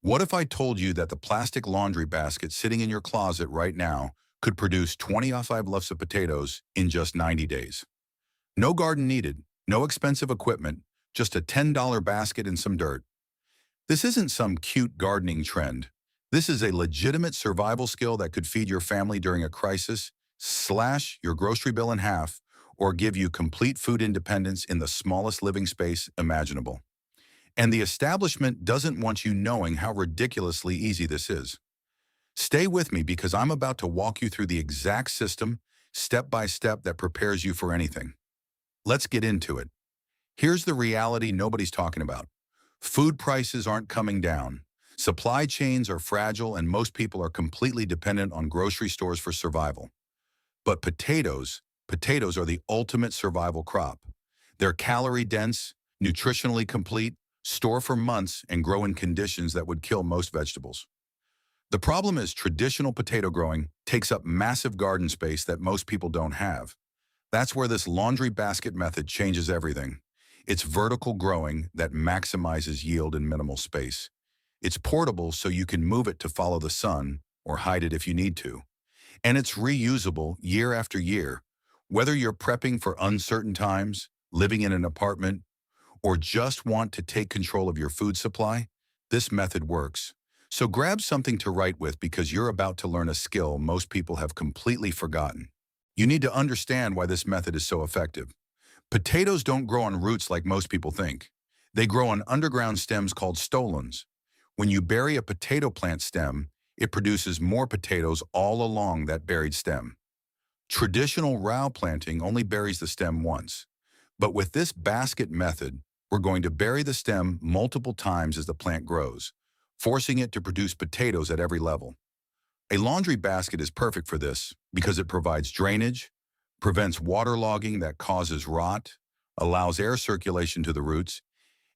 What if I told you that the plastic laundry basket sitting in your closet right now could produce 25 loaves of potatoes in just 90 days? No garden needed, no expensive equipment, just a $10 basket and some dirt. This isn't some cute gardening trend. This is a legitimate survival skill that could feed your family during a crisis, slash your grocery bill in half, or give you complete food independence in the smallest living space imaginable. And the establishment doesn't want you knowing how ridiculously easy this is. Stay with me because I'm about to walk you through the exact system, step by step, that prepares you for anything. Let's get into it. Here's the reality nobody's talking about. Food prices aren't coming down. Supply chains are fragile and most people are completely dependent on grocery stores for survival. But potatoes are the ultimate survival crop. They're calorie dense, nutritionally complete, store for months, and grow in conditions that would kill most vegetables. The problem is traditional potato growing takes up massive garden space that most people don't have. That's where this laundry basket method changes everything. It's vertical growing that maximizes yield in minimal space. It's portable so you can move it to follow the sun or hide it if you need to. And it's reusable year after year. Whether you're prepping for uncertain times, living in an apartment, or just want to take control of your food supply, this method works. So grab something to write with because you're about to learn a skill most people have completely forgotten. You need to understand why this method is so effective. Potatoes don't grow on roots like most people think. They grow on underground stems called stolons. When you bury a potato plant stem, it produces more potatoes all along that buried stem. Traditional row planting only buries the stem once. But with this basket method, we're going to bury the stem multiple times as the plant grows, forcing it to produce potatoes at every level. A laundry basket is perfect for this because it provides drainage, prevents waterlogging that causes rot, allows air circulation to the roots,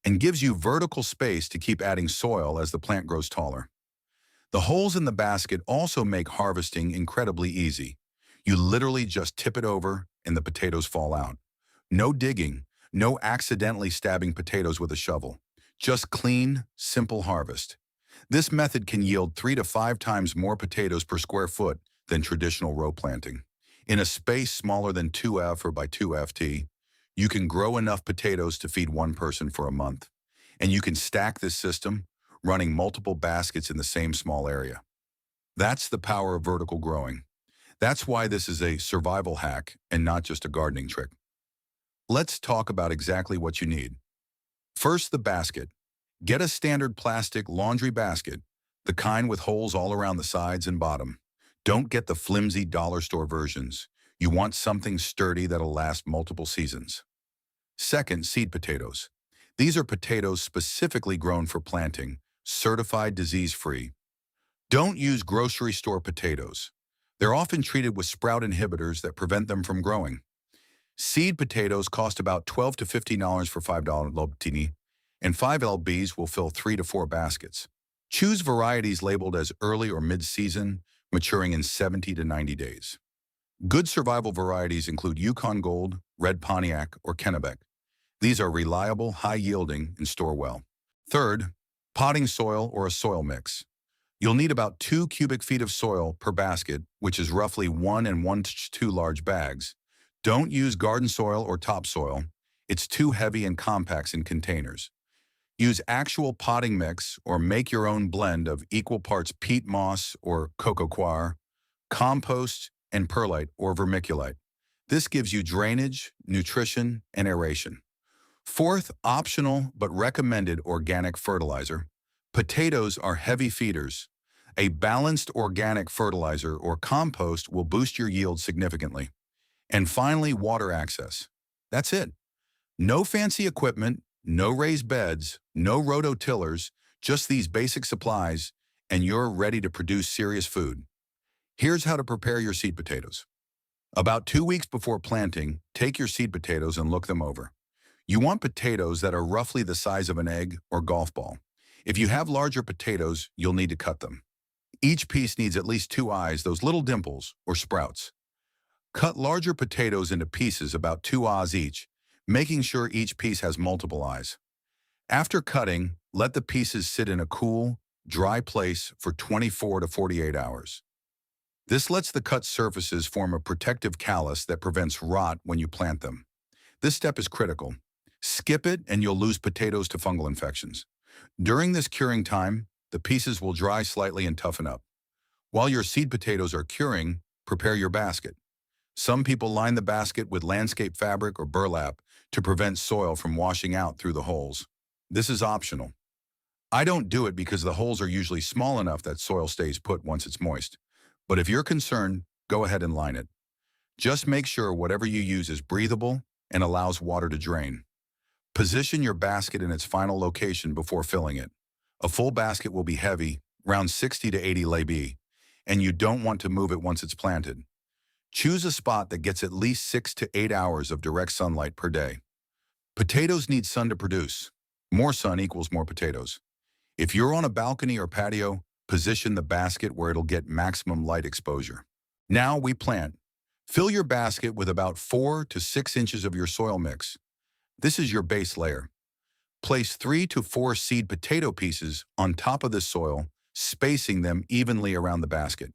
and gives you vertical space to keep adding soil as the plant grows taller. The holes in the basket also make harvesting incredibly easy. You literally just tip it over and the potatoes fall out. No digging, no accidentally stabbing potatoes with a shovel. Just clean, simple harvest. This method can yield 3 to 5 times more potatoes per square foot than traditional row planting. In a space smaller than 2F or by 2FT, you can grow enough potatoes to feed one person for a month. And you can stack this system, running multiple baskets in the same small area. That's the power of vertical growing. That's why this is a survival hack and not just a gardening trick. Let's talk about exactly what you need. First, the basket. Get a standard plastic laundry basket, the kind with holes all around the sides and bottom. Don't get the flimsy dollar store versions. You want something sturdy that'll last multiple seasons. Second, seed potatoes. These are potatoes specifically grown for planting, certified disease-free. Don't use grocery store potatoes. They're often treated with sprout inhibitors that prevent them from growing. Seed potatoes cost about $12 to $15 for $5 lobtini, and 5 lbs will fill 3 to 4 baskets. Choose varieties labeled as early or mid-season, maturing in 70 to 90 days. Good survival varieties include Yukon Gold, Red Pontiac, or Kennebec. These are reliable, high-yielding, and store well. Third, potting soil or a soil mix. You'll need about 2 cubic feet of soil per basket, which is roughly 1 and 1 to 2 large bags. Don't use garden soil or topsoil. It's too heavy and compacts in containers. Use actual potting mix or make your own blend of equal parts peat moss or coco coir, compost, and perlite or vermiculite. This gives you drainage, nutrition, and aeration. Fourth, optional but recommended organic fertilizer. Potatoes are heavy feeders. A balanced organic fertilizer or compost will boost your yield significantly. And finally, water access. That's it. No fancy equipment, no raised beds, no rototillers, just these basic supplies, and you're ready to produce serious food. Here's how to prepare your seed potatoes. About 2 weeks before planting, take your seed potatoes and look them over. You want potatoes that are roughly the size of an egg or golf ball. If you have larger potatoes, you'll need to cut them. Each piece needs at least 2 eyes, those little dimples or sprouts. Cut larger potatoes into pieces about 2 ahs each, making sure each piece has multiple eyes. After cutting, let the pieces sit in a cool, dry place for 24 to 48 hours. This lets the cut surfaces form a protective callus that prevents rot when you plant them. This step is critical. Skip it and you'll lose potatoes to fungal infections. During this curing time, the pieces will dry slightly and toughen up. While your seed potatoes are curing, prepare your basket. Some people line the basket with landscape fabric or burlap to prevent soil from washing out through the holes. This is optional. I don't do it because the holes are usually small enough that soil stays put once it's moist. But if you're concerned, go ahead and line it. Just make sure whatever you use is breathable and allows water to drain. Position your basket in its final location before filling it. A full basket will be heavy, around 60 to 80 lb, and you don't want to move it once it's planted. Choose a spot that gets at least 6 to 8 hours of direct sunlight per day. Potatoes need sun to produce. More sun equals more potatoes. If you're on a balcony or patio, position the basket where it'll get maximum light exposure. Now we plant. Fill your basket with about 4 to 6 inches of your soil mix. This is your base layer. Place 3 to 4 seed potato pieces on top of the soil, spacing them evenly around the basket.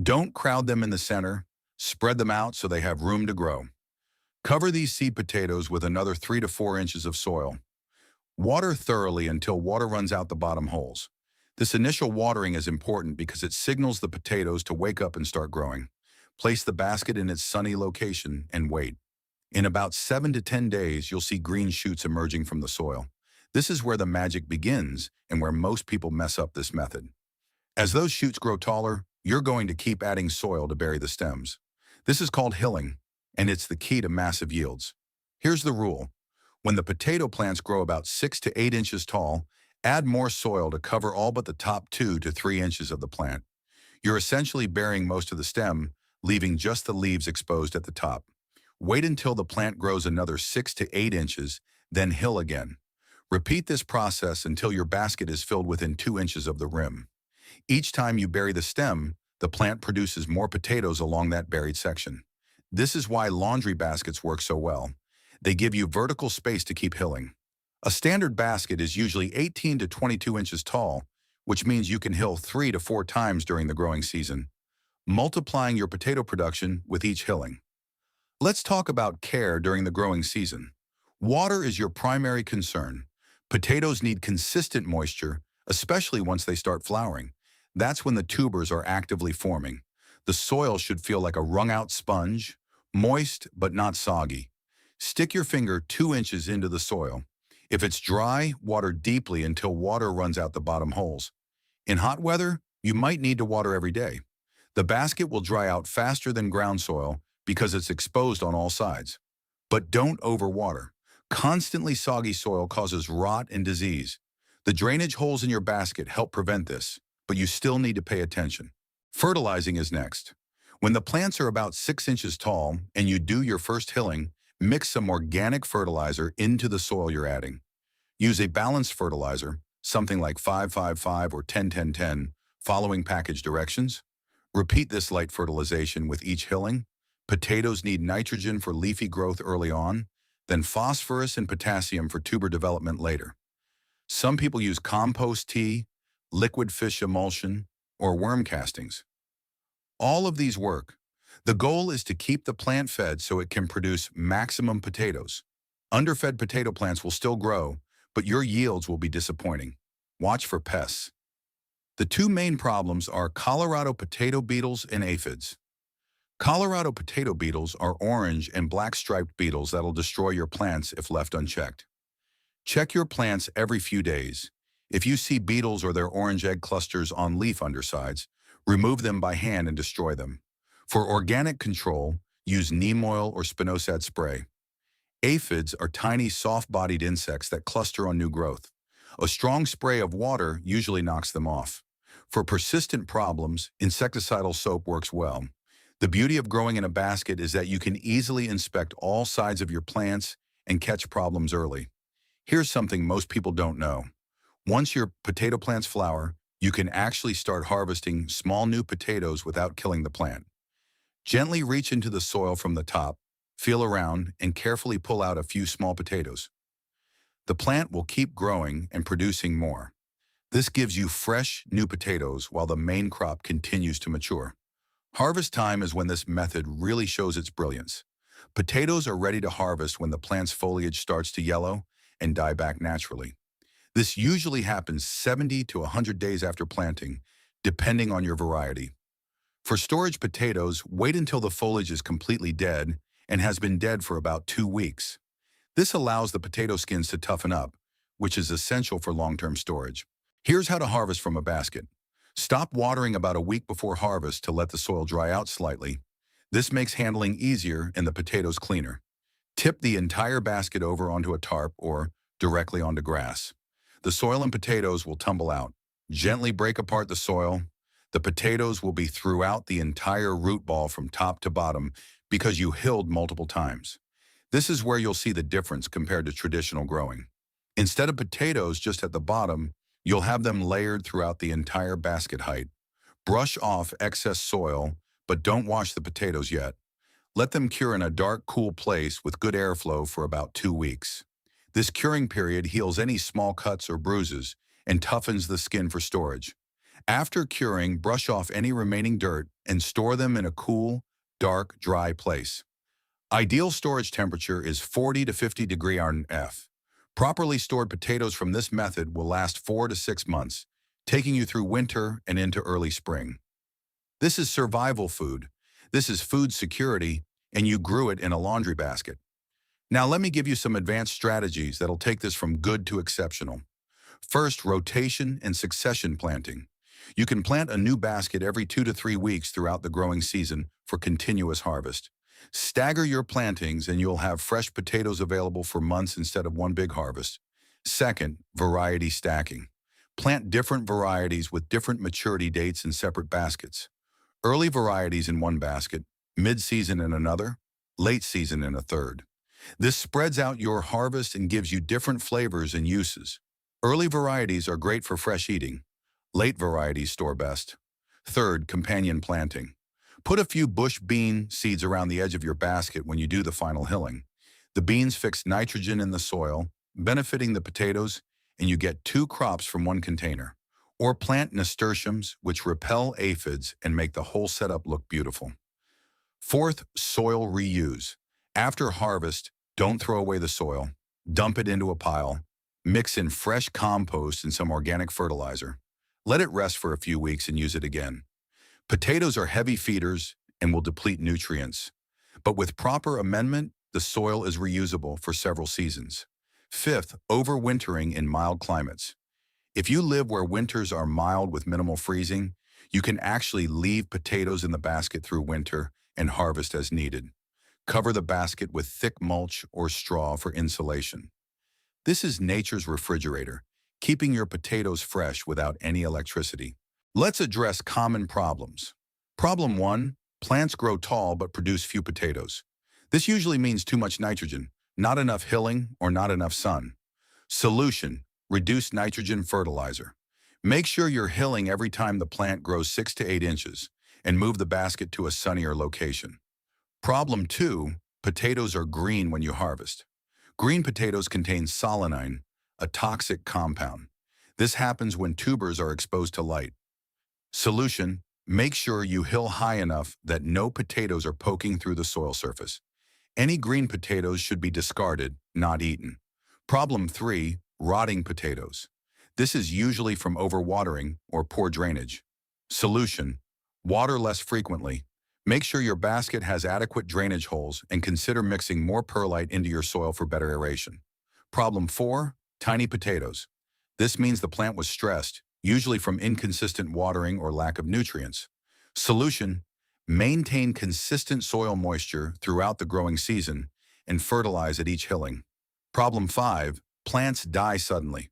Don't crowd them in the center. Spread them out so they have room to grow. Cover these seed potatoes with another 3 to 4 inches of soil. Water thoroughly until water runs out the bottom holes. This initial watering is important because it signals the potatoes to wake up and start growing. Place the basket in its sunny location and wait. In about 7 to 10 days, you'll see green shoots emerging from the soil. This is where the magic begins and where most people mess up this method. As those shoots grow taller, you're going to keep adding soil to bury the stems. This is called hilling, and it's the key to massive yields. Here's the rule. When the potato plants grow about 6 to 8 inches tall, add more soil to cover all but the top 2 to 3 inches of the plant. You're essentially burying most of the stem, leaving just the leaves exposed at the top. Wait until the plant grows another 6 to 8 inches, then hill again. Repeat this process until your basket is filled within 2 inches of the rim. Each time you bury the stem, the plant produces more potatoes along that buried section. This is why laundry baskets work so well. They give you vertical space to keep hilling. A standard basket is usually 18 to 22 inches tall, which means you can hill 3 to 4 times during the growing season, multiplying your potato production with each hilling. Let's talk about care during the growing season. Water is your primary concern. Potatoes need consistent moisture, especially once they start flowering. That's when the tubers are actively forming. The soil should feel like a wrung-out sponge, moist but not soggy. Stick your finger 2 inches into the soil. If it's dry, water deeply until water runs out the bottom holes. In hot weather, you might need to water every day. The basket will dry out faster than ground soil because it's exposed on all sides. But don't overwater. Constantly soggy soil causes rot and disease. The drainage holes in your basket help prevent this, but you still need to pay attention. Fertilizing is next. When the plants are about 6 inches tall and you do your first hilling, mix some organic fertilizer into the soil you're adding. Use a balanced fertilizer, something like 5-5-5 or 10-10-10, following package directions. Repeat this light fertilization with each hilling. Potatoes need nitrogen for leafy growth early on, then phosphorus and potassium for tuber development later. Some people use compost tea, liquid fish emulsion, or worm castings. All of these work. The goal is to keep the plant fed so it can produce maximum potatoes. Underfed potato plants will still grow, but your yields will be disappointing. Watch for pests. The two main problems are Colorado potato beetles and aphids. Colorado potato beetles are orange and black-striped beetles that'll destroy your plants if left unchecked. Check your plants every few days. If you see beetles or their orange egg clusters on leaf undersides, remove them by hand and destroy them. For organic control, use neem oil or spinosad spray. Aphids are tiny, soft-bodied insects that cluster on new growth. A strong spray of water usually knocks them off. For persistent problems, insecticidal soap works well. The beauty of growing in a basket is that you can easily inspect all sides of your plants and catch problems early. Here's something most people don't know. Once your potato plants flower, you can actually start harvesting small new potatoes without killing the plant. Gently reach into the soil from the top, feel around, and carefully pull out a few small potatoes. The plant will keep growing and producing more. This gives you fresh, new potatoes while the main crop continues to mature. Harvest time is when this method really shows its brilliance. Potatoes are ready to harvest when the plant's foliage starts to yellow and die back naturally. This usually happens 70 to 100 days after planting, depending on your variety. For storage potatoes, wait until the foliage is completely dead and has been dead for about 2 weeks. This allows the potato skins to toughen up, which is essential for long-term storage. Here's how to harvest from a basket. Stop watering about a week before harvest to let the soil dry out slightly. This makes handling easier and the potatoes cleaner. Tip the entire basket over onto a tarp or directly onto grass. The soil and potatoes will tumble out. Gently break apart the soil. The potatoes will be throughout the entire root ball from top to bottom because you hilled multiple times. This is where you'll see the difference compared to traditional growing. Instead of potatoes just at the bottom, you'll have them layered throughout the entire basket height. Brush off excess soil, but don't wash the potatoes yet. Let them cure in a dark, cool place with good airflow for about 2 weeks. This curing period heals any small cuts or bruises and toughens the skin for storage. After curing, brush off any remaining dirt and store them in a cool, dark, dry place. Ideal storage temperature is 40 to 50 degree RF. Properly stored potatoes from this method will last 4 to 6 months, taking you through winter and into early spring. This is survival food. This is food security, and you grew it in a laundry basket. Now let me give you some advanced strategies that'll take this from good to exceptional. First, rotation and succession planting. You can plant a new basket every 2 to 3 weeks throughout the growing season for continuous harvest. Stagger your plantings and you'll have fresh potatoes available for months instead of one big harvest. Second, variety stacking. Plant different varieties with different maturity dates in separate baskets. Early varieties in one basket, mid-season in another, late season in a third. This spreads out your harvest and gives you different flavors and uses. Early varieties are great for fresh eating. Late varieties store best. Third, companion planting. Put a few bush bean seeds around the edge of your basket when you do the final hilling. The beans fix nitrogen in the soil, benefiting the potatoes, and you get 2 crops from one container. Or plant nasturtiums, which repel aphids and make the whole setup look beautiful. Fourth, soil reuse. After harvest, don't throw away the soil. Dump it into a pile. Mix in fresh compost and some organic fertilizer. Let it rest for a few weeks and use it again. Potatoes are heavy feeders and will deplete nutrients. But with proper amendment, the soil is reusable for several seasons. Fifth, overwintering in mild climates. If you live where winters are mild with minimal freezing, you can actually leave potatoes in the basket through winter and harvest as needed. Cover the basket with thick mulch or straw for insulation. This is nature's refrigerator, keeping your potatoes fresh without any electricity. Let's address common problems. Problem 1, plants grow tall but produce few potatoes. This usually means too much nitrogen, not enough hilling, or not enough sun. Solution, reduce nitrogen fertilizer. Make sure you're hilling every time the plant grows 6 to 8 inches and move the basket to a sunnier location. Problem 2, potatoes are green when you harvest. Green potatoes contain solanine, a toxic compound. This happens when tubers are exposed to light. Solution, make sure you hill high enough that no potatoes are poking through the soil surface. Any green potatoes should be discarded, not eaten. Problem 3, rotting potatoes. This is usually from overwatering or poor drainage. Solution, water less frequently. Make sure your basket has adequate drainage holes and consider mixing more perlite into your soil for better aeration. Problem 4, tiny potatoes. This means the plant was stressed, usually from inconsistent watering or lack of nutrients. Solution, maintain consistent soil moisture throughout the growing season and fertilize at each hilling. Problem 5, plants die suddenly.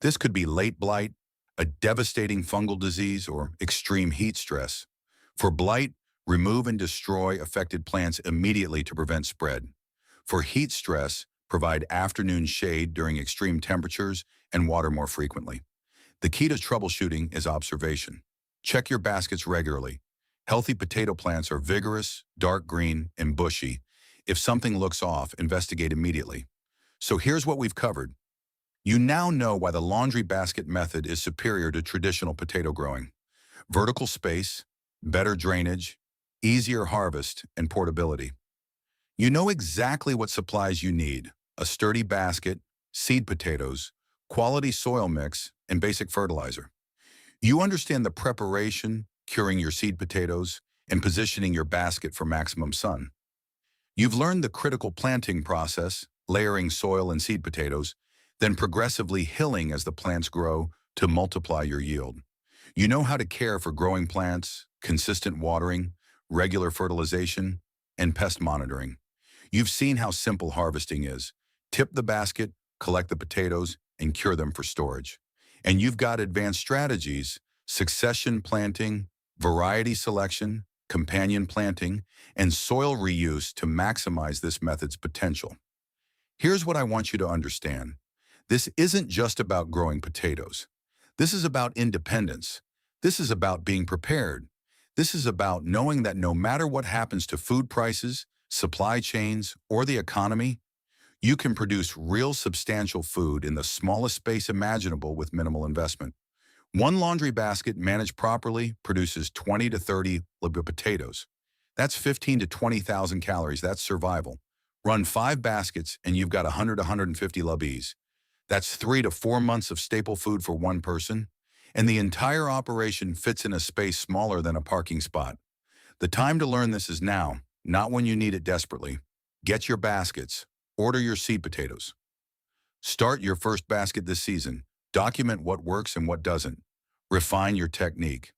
This could be late blight, a devastating fungal disease, or extreme heat stress. For blight, remove and destroy affected plants immediately to prevent spread. For heat stress, provide afternoon shade during extreme temperatures and water more frequently. The key to troubleshooting is observation. Check your baskets regularly. Healthy potato plants are vigorous, dark green, and bushy. If something looks off, investigate immediately. So here's what we've covered. You now know why the laundry basket method is superior to traditional potato growing. Vertical space, better drainage, easier harvest, and portability. You know exactly what supplies you need: a sturdy basket, seed potatoes, quality soil mix, and basic fertilizer. You understand the preparation, curing your seed potatoes, and positioning your basket for maximum sun. You've learned the critical planting process, layering soil and seed potatoes, then progressively hilling as the plants grow to multiply your yield. You know how to care for growing plants, consistent watering, regular fertilization, and pest monitoring. You've seen how simple harvesting is. Tip the basket, collect the potatoes, and cure them for storage. And you've got advanced strategies: succession planting, variety selection, companion planting, and soil reuse to maximize this method's potential. Here's what I want you to understand. This isn't just about growing potatoes. This is about independence. This is about being prepared. This is about knowing that no matter what happens to food prices, supply chains, or the economy, you can produce real substantial food in the smallest space imaginable with minimal investment. One laundry basket managed properly produces 20 to 30 potatoes. That's 15 to 20,000 calories. That's survival. Run 5 baskets and you've got 100 to 150 lubbies. That's 3 to 4 months of staple food for one person. And the entire operation fits in a space smaller than a parking spot. The time to learn this is now, not when you need it desperately. Get your baskets. Order your seed potatoes. Start your first basket this season. Document what works and what doesn't. Refine your technique.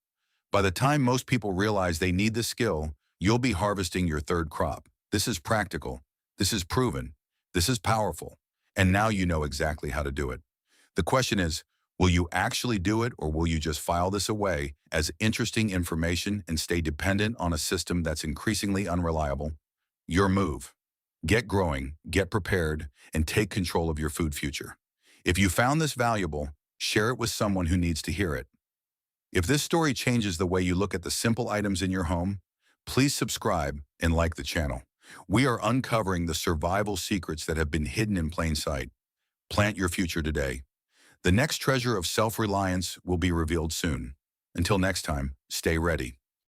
By the time most people realize they need this skill, you'll be harvesting your third crop. This is practical. This is proven. This is powerful. And now you know exactly how to do it. The question is, will you actually do it, or will you just file this away as interesting information and stay dependent on a system that's increasingly unreliable? Your move. Get growing, get prepared, and take control of your food future. If you found this valuable, share it with someone who needs to hear it. If this story changes the way you look at the simple items in your home, please subscribe and like the channel. We are uncovering the survival secrets that have been hidden in plain sight. Plant your future today. The next treasure of self-reliance will be revealed soon. Until next time, stay ready.